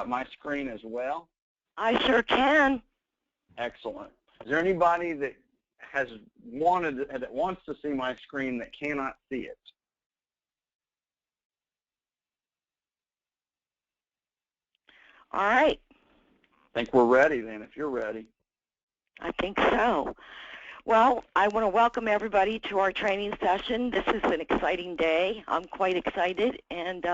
my screen as well? I sure can. Excellent. Is there anybody that wants to see my screen that cannot see it? All right. I think we're ready then, if you're ready. I think so. Well, I want to welcome everybody to our training session. This is an exciting day. I'm quite excited, and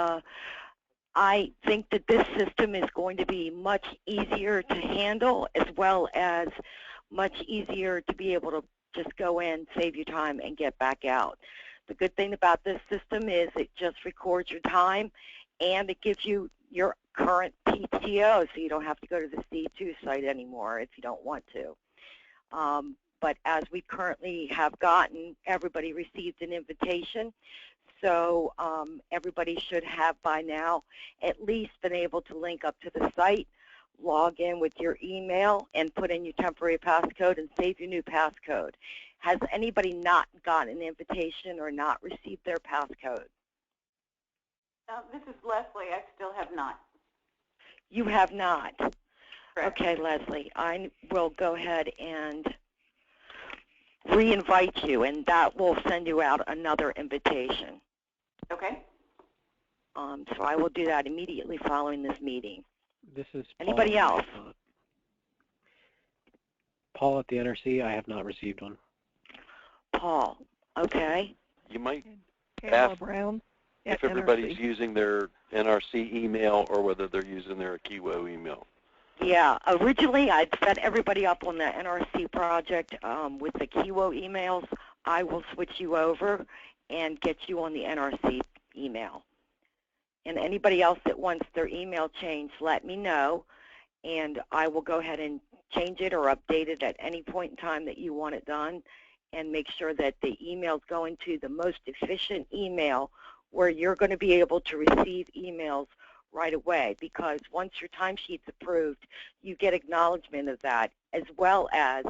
I think that this system is going to be much easier to handle, as well as much easier to be able to just go in, save your time, and get back out. The good thing about this system is it just records your time, and it gives you your current PTO, so you don't have to go to the C2 site anymore if you don't want to. But as we currently have gotten, everybody received an invitation. So everybody should have by now at least been able to link up to the site, log in with your email, and put in your temporary passcode and save your new passcode. Has anybody not gotten an invitation or not received their passcode? This is Leslie. I still have not. You have not? Correct. Okay, Leslie. I will go ahead and re-invite you, and that will send you out another invitation. Okay. So I will do that immediately following this meeting. This is Anybody Paul. else? Paul at the NRC. I have not received one. Paul, okay. You might Pamela ask Brown if at everybody's NRC. using their NRC email or whether they're using their AQIWO email. Yeah, originally I'd set everybody up on the NRC project with the AQIWO emails. I will switch you over and get you on the NRC email. And anybody else that wants their email changed, let me know, and I will go ahead and change it or update it at any point in time that you want it done, and make sure that the email is going to the most efficient email where you're going to be able to receive emails right away, because once your timesheet's approved, you get acknowledgement of that, as well as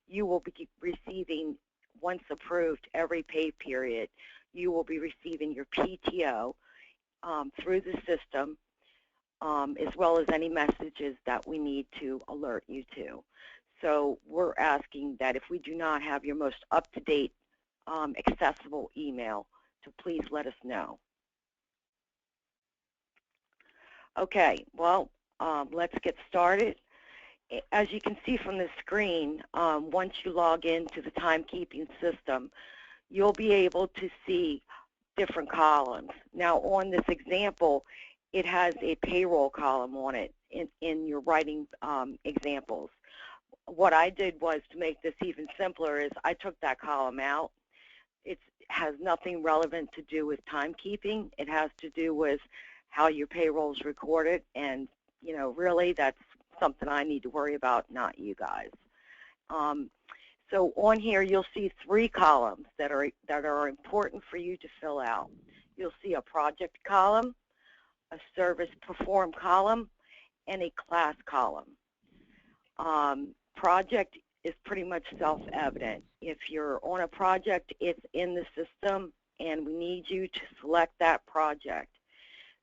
you will be receiving, once approved, every pay period, you will be receiving your PTO through the system, as well as any messages that we need to alert you to. So we're asking that if we do not have your most up-to-date accessible email, to please let us know. Okay, well, let's get started. As you can see from the screen, once you log into the timekeeping system, you'll be able to see different columns. Now, on this example, it has a payroll column on it in your writing examples. What I did was, to make this even simpler, is I took that column out. It has nothing relevant to do with timekeeping. It has to do with how your payroll is recorded, and really that's something I need to worry about, not you guys. So on here you'll see 3 columns that are important for you to fill out. You'll see a project column, a service performed column, and a class column. Project is pretty much self-evident. If you're on a project, it's in the system, and we need you to select that project.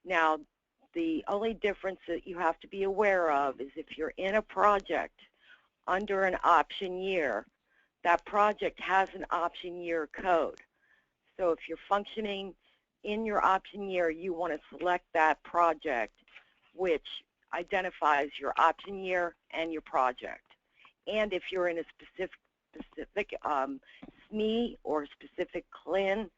Now, the only difference that you have to be aware of is if you're in a project under an option year, that project has an option year code. So if you're functioning in your option year, you want to select that project which identifies your option year and your project. And if you're in a specific SME or specific CLIN,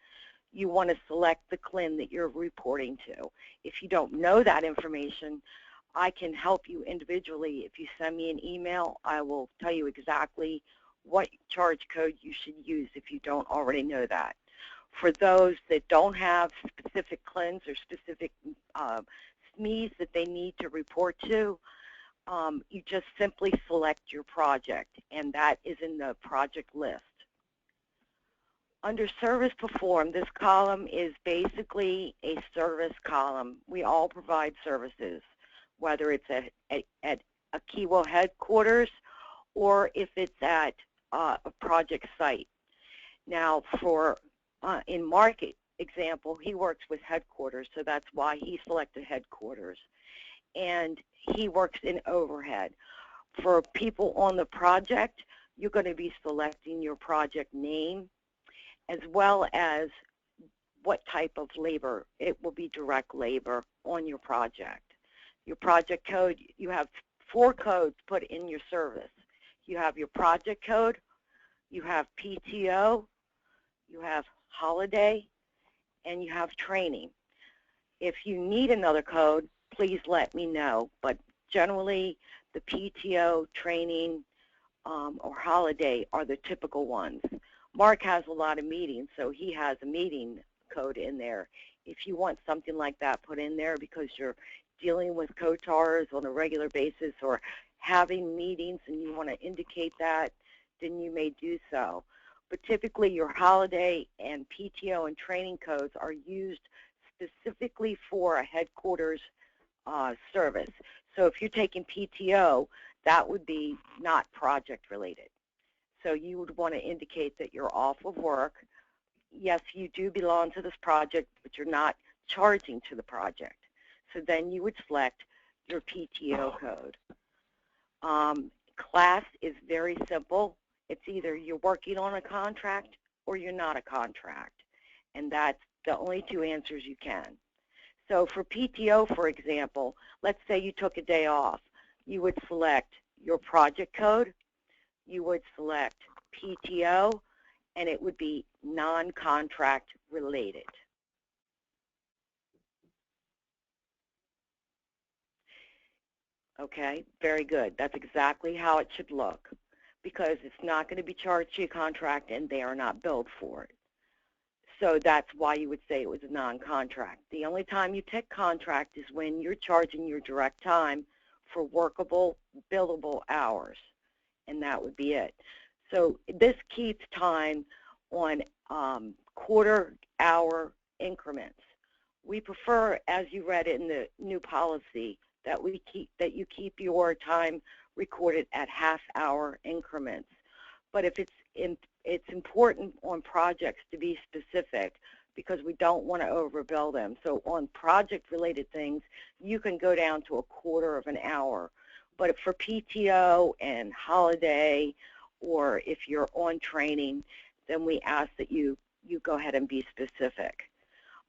you want to select the CLIN that you're reporting to. If you don't know that information, I can help you individually. If you send me an email, I will tell you exactly what charge code you should use if you don't already know that. For those that don't have specific CLINs or specific SMEs that they need to report to, you just simply select your project, and that is in the project list. Under service performed, this column is basically a service column. We all provide services, whether it's at AQIWO headquarters or if it's at a project site. Now, for in Mark example, he works with headquarters, so that's why he selected headquarters. and he works in overhead. For people on the project, you're going to be selecting your project name as well as what type of labor. It will be direct labor on your project. Your project code, you have 4 codes put in your service. You have your project code, you have PTO, you have holiday, and you have training. If you need another code, please let me know. But generally, the PTO, training, or holiday are the typical ones. Mark has a lot of meetings, so he has a meeting code in there. If you want something like that put in there because you're dealing with COTARs on a regular basis or having meetings and you want to indicate that, then you may do so. But typically your holiday and PTO and training codes are used specifically for a headquarters service. So if you're taking PTO, that would be not project related. So you would want to indicate that you're off of work. Yes, you do belong to this project, but you're not charging to the project. So then you would select your PTO code. Class is very simple. It's either you're working on a contract or you're not a contract. And that's the only 2 answers you can. So for PTO, for example, let's say you took a day off. You would select your project code, you would select PTO, and it would be non-contract related. Okay, very good. That's exactly how it should look because it's not going to be charged to your contract and they are not billed for it. So that's why you would say it was a non-contract. The only time you take contract is when you're charging your direct time for workable, billable hours, and that would be it. So this keeps time on quarter-hour increments. We prefer, as you read in the new policy, that you keep your time recorded at half-hour increments. But if it's important on projects to be specific because we don't want to overbill them. So on project-related things, you can go down to a quarter of an hour. But for PTO and holiday, or if you're on training, then we ask that you go ahead and be specific.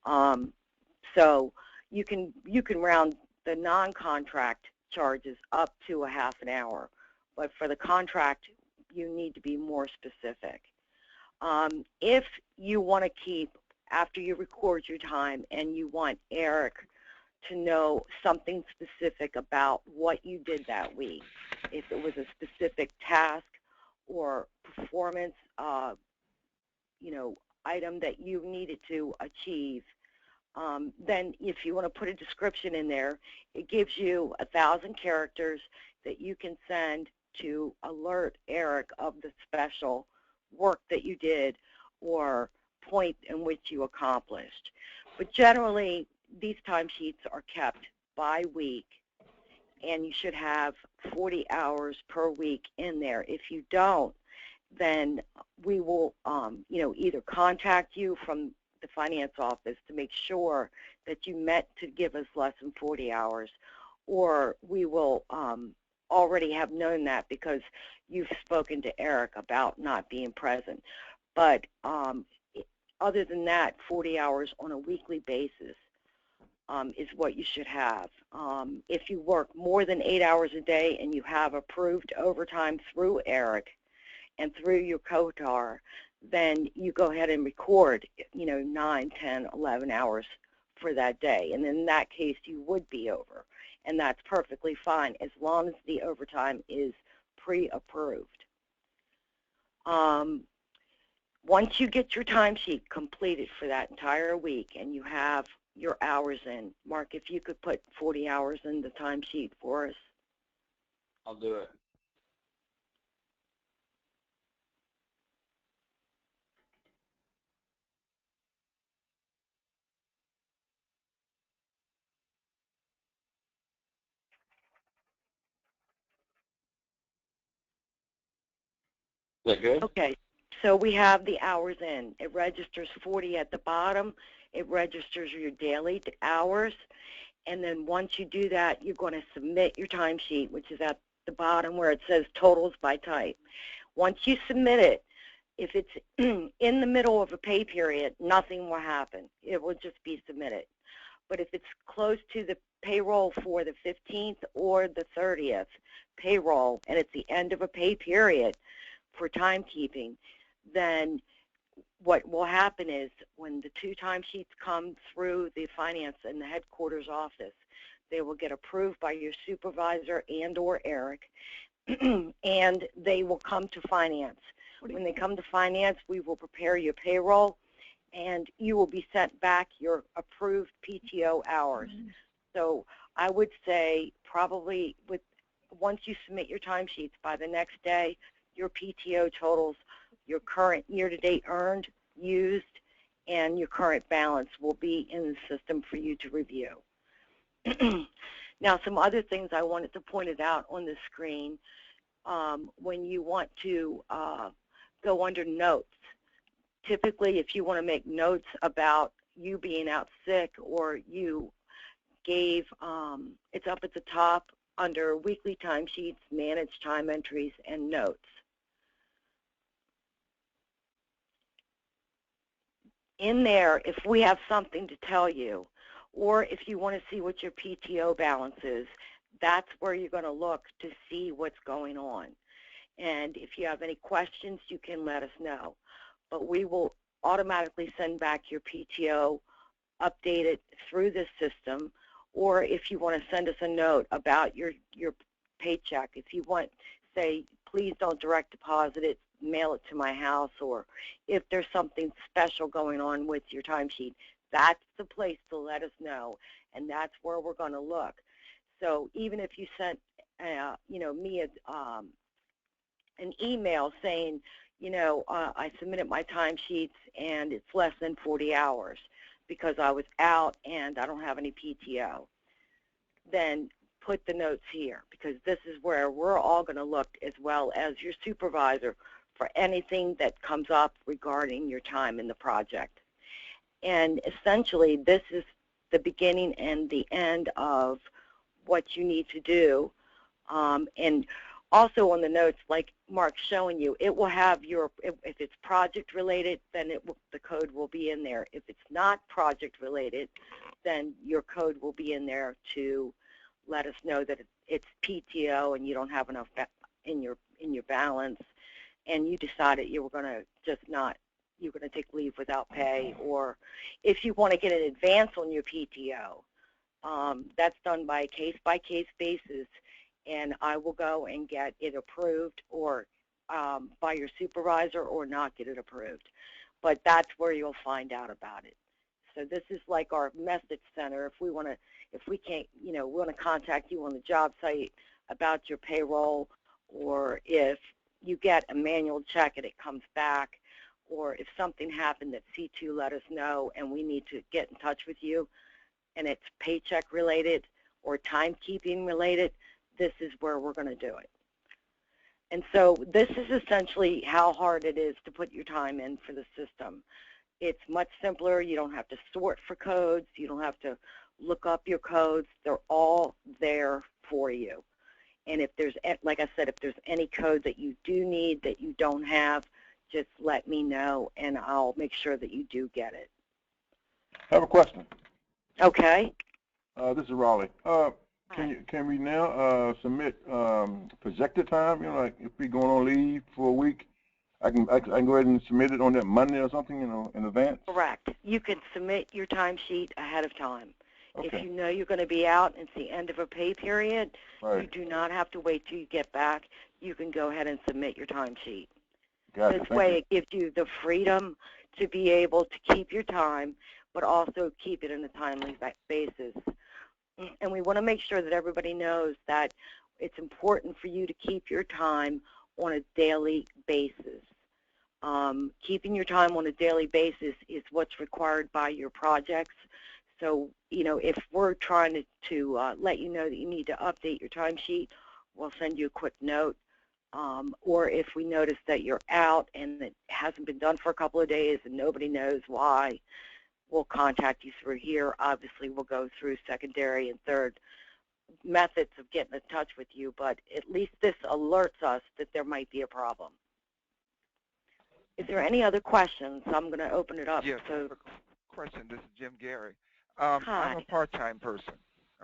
So you can round the non-contract charges up to a half an hour, but for the contract, you need to be more specific. If you want to keep, after you record your time and you want Eric to know something specific about what you did that week, if it was a specific task or performance item that you needed to achieve, then if you want to put a description in there, it gives you 1,000 characters that you can send to alert Eric of the special work that you did or point in which you accomplished. But generally, these timesheets are kept by week, and you should have 40 hours per week in there. If you don't, then we will either contact you from the finance office to make sure that you meant to give us less than 40 hours, or we will already have known that because you've spoken to Eric about not being present. But other than that, 40 hours on a weekly basis is what you should have. If you work more than 8 hours a day and you have approved overtime through Eric and through your COTAR, then you go ahead and record 9, 10, 11 hours for that day. And in that case, you would be over. And that's perfectly fine as long as the overtime is pre-approved. Once you get your timesheet completed for that entire week and you have your hours in, Mark, if you could put 40 hours in the timesheet for us. I'll do it. Is that good? Okay, so we have the hours in. It registers 40 at the bottom. It registers your daily hours. And then once you do that, you're going to submit your timesheet, which is at the bottom where it says totals by type. Once you submit it, if it's in the middle of a pay period, nothing will happen. It will just be submitted. But if it's close to the payroll for the 15th or the 30th payroll, and it's the end of a pay period for timekeeping, then what will happen is when the two timesheets come through the finance and the headquarters office, they will get approved by your supervisor and or Eric, and they will come to finance. When they come to finance, we will prepare your payroll, and you will be sent back your approved PTO hours. So I would say probably once you submit your timesheets, by the next day, your PTO totals, your current year-to-date earned, used, and your current balance will be in the system for you to review. Now, some other things I wanted to point it out on the screen. When you want to go under notes, typically if you want to make notes about you being out sick or you gave, it's up at the top under weekly timesheets, manage time entries, and notes. In there, if we have something to tell you, or if you want to see what your PTO balance is, that's where you're going to look to see what's going on. And if you have any questions, you can let us know. But we will automatically send back your PTO updated through this system, or if you want to send us a note about your paycheck, if you want, say, please don't direct deposit it, mail it to my house, or if there's something special going on with your timesheet, that's the place to let us know, and that's where we're going to look. So even if you sent, me an email saying, I submitted my timesheets and it's less than 40 hours because I was out and I don't have any PTO, then put the notes here, because this is where we're all going to look, as well as your supervisor, for anything that comes up regarding your time in the project. And essentially, this is the beginning and the end of what you need to do. And also on the notes, like Mark's showing you, it will have your, if it's project related, then the code will be in there. If it's not project related, then your code will be in there to let us know that it's PTO and you don't have enough in your balance, and you decided you were going to you're going to take leave without pay, or if you want to get an advance on your PTO, that's done by case-by-case basis, and I will go and get it approved or by your supervisor or not get it approved. But that's where you'll find out about it. So this is like our message center. If we want to contact you on the job site about your payroll, or if you get a manual check and it comes back, or if something happened that C2 let us know and we need to get in touch with you and it's paycheck related or timekeeping related, this is where we're going to do it. And so this is essentially how hard it is to put your time in for the system. It's much simpler. You don't have to sort for codes. You don't have to look up your codes. They're all there for you. And if there's, like I said, if there's any code that you do need that you don't have, just let me know, and I'll make sure that you do get it. I have a question. Okay. This is Raleigh. Can we now submit projected time? Like if we're going on leave for a week, I can go ahead and submit it on that Monday or something, in advance? Correct. You can submit your timesheet ahead of time. Okay. If you know you're going to be out and it's the end of a pay period, Right. you do not have to wait till you get back. You can go ahead and submit your timesheet. Got it. This way it gives you the freedom to be able to keep your time, but also keep it in a timely basis. And we want to make sure that everybody knows that it's important for you to keep your time on a daily basis. Keeping your time on a daily basis is what's required by your projects. So, if we're trying to let you know that you need to update your timesheet, we'll send you a quick note. Or if we notice that you're out and it hasn't been done for a couple of days and nobody knows why, we'll contact you through here. Obviously, we'll go through secondary and third methods of getting in touch with you, but at least this alerts us that there might be a problem. Is there any other questions? I'm going to open it up. Yes, I So, have a question. This is Jim Gary. Hi. I'm a part-time person,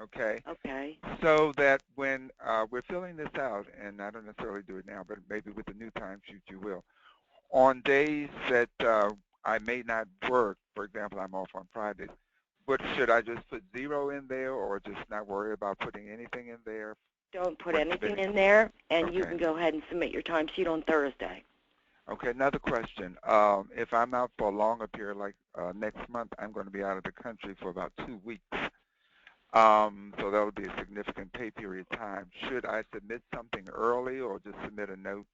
okay? Okay. So that when we're filling this out, and I don't necessarily do it now, but maybe with the new timesheet you will, on days that I may not work, for example, I'm off on Fridays, but should I just put 0 in there or just not worry about putting anything in there? Don't put When anything submitting? in there, and you Okay. can go ahead and submit your timesheet on Thursday. Okay, another question. If I'm out for a longer period, like next month, I'm going to be out of the country for about 2 weeks. So that would be a significant pay period of time. Should I submit something early or just submit a note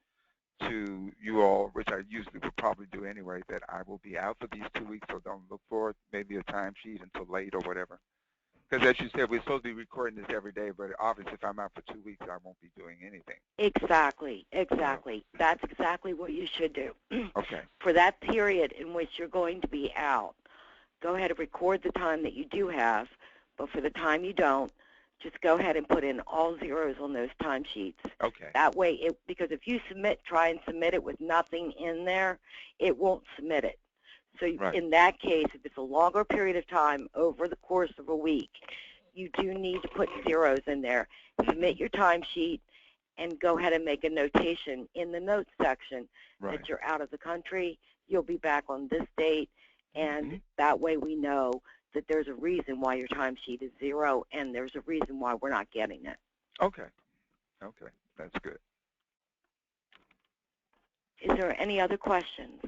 to you all, which I usually would probably do anyway, that I will be out for these 2 weeks, so don't look for it, maybe a timesheet until late or whatever? Because as you said, we're supposed to be recording this every day, but obviously if I'm out for 2 weeks, I won't be doing anything. Exactly. That's exactly what you should do. Okay. For that period in which you're going to be out, go ahead and record the time that you do have, but for the time you don't, just go ahead and put in all zeros on those timesheets. Okay. That way, because if you try and submit it with nothing in there, it won't submit it. So Right. in that case, if it's a longer period of time over the course of a week, you do need to put zeros in there. Submit your timesheet and go ahead and make a notation in the notes section Right. that you're out of the country, you'll be back on this date, and that way we know that there's a reason why your timesheet is 0 and there's a reason why we're not getting it. Okay. Okay. That's good. Is there any other questions?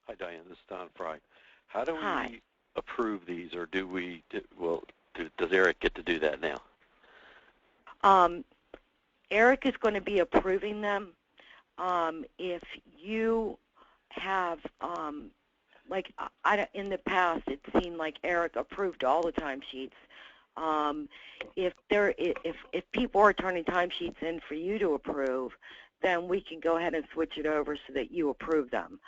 Hi, Diane. This is Don Fry. How do Hi. we approve these, or do we, does Eric get to do that now? Eric is going to be approving them. If you have, in the past, it seemed like Eric approved all the timesheets. If people are turning timesheets in for you to approve, then we can go ahead and switch it over so that you approve them.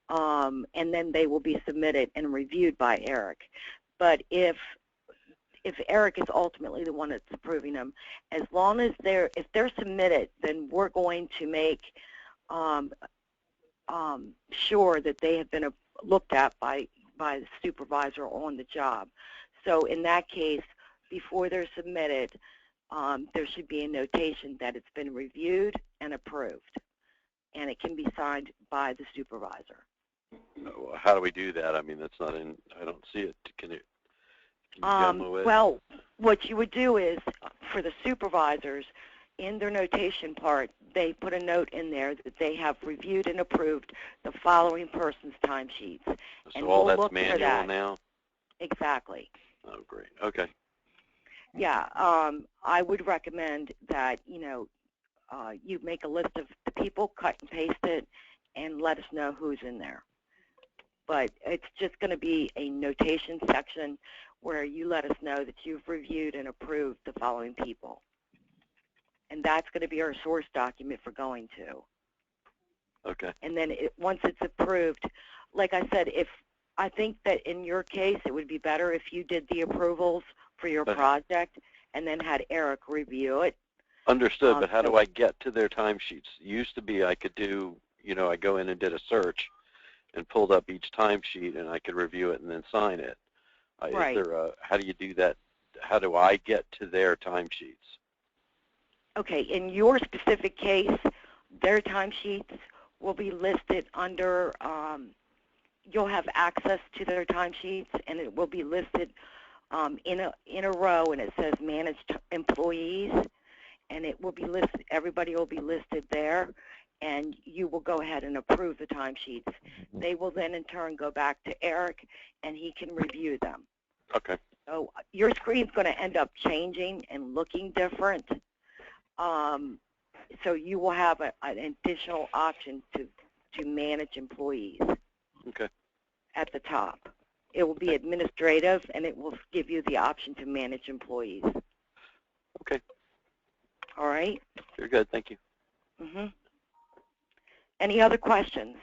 And then they will be submitted and reviewed by Eric. But if Eric is ultimately the one that's approving them, as long as if they're submitted, then we're going to make sure that they have been looked at by the supervisor on the job. So in that case, before they're submitted, there should be a notation that it's been reviewed and approved, and it can be signed by the supervisor. How do we do that? I mean, that's not in, I don't see it. Can you demo it? Well, what you would do is, for the supervisors, in their notation part, they put a note in there that they have reviewed and approved the following person's timesheets. So and all we'll that's look for manual that. now? Exactly. Oh, great. Okay. Yeah, I would recommend that, you make a list of the people, cut and paste it, and let us know who's in there. But it's just going to be a notation section where you let us know that you've reviewed and approved the following people. And that's going to be our source document for going to. Okay. And then once it's approved, like I said, I think that in your case it would be better if you did the approvals for your project and then had Eric review it. Understood, but how do I get to their timesheets? It used to be I could do, I go in and did a search and pulled up each timesheet and I could review it and then sign it. Right. How do you do that? How do I get to their timesheets? Okay, in your specific case, their timesheets will be listed under, you'll have access to their timesheets, and it will be listed in a row, and it says managed employees, and it will be listed, everybody will be listed there, and you will go ahead and approve the timesheets. They will then in turn go back to Eric, and he can review them. Okay. So your screen's going to end up changing and looking different. So you will have an additional option to manage employees. Okay. At the top. It will be administrative, and it will give you the option to manage employees. Okay. All right? You're good. Thank you. Any other questions?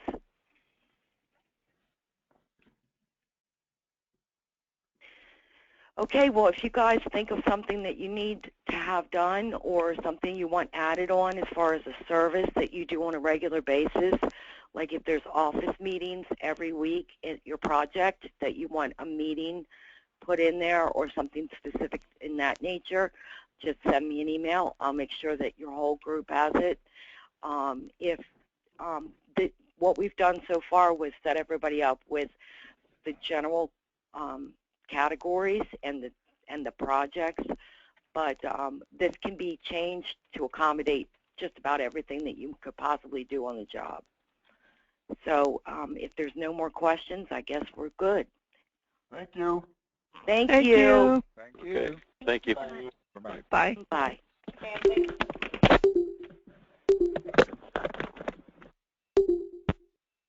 Okay, well, if you guys think of something that you need to have done or something you want added on as far as a service that you do on a regular basis, like if there's office meetings every week at your project that you want a meeting put in there or something specific in that nature, just send me an email. I'll make sure that your whole group has it. What we've done so far was set everybody up with the general categories and the projects, but this can be changed to accommodate just about everything that you could possibly do on the job. So if there's no more questions, I guess we're good. Thank you. Thank you. Thank you. Okay. Thank you. Bye-bye. Bye. Bye. Okay, thanks.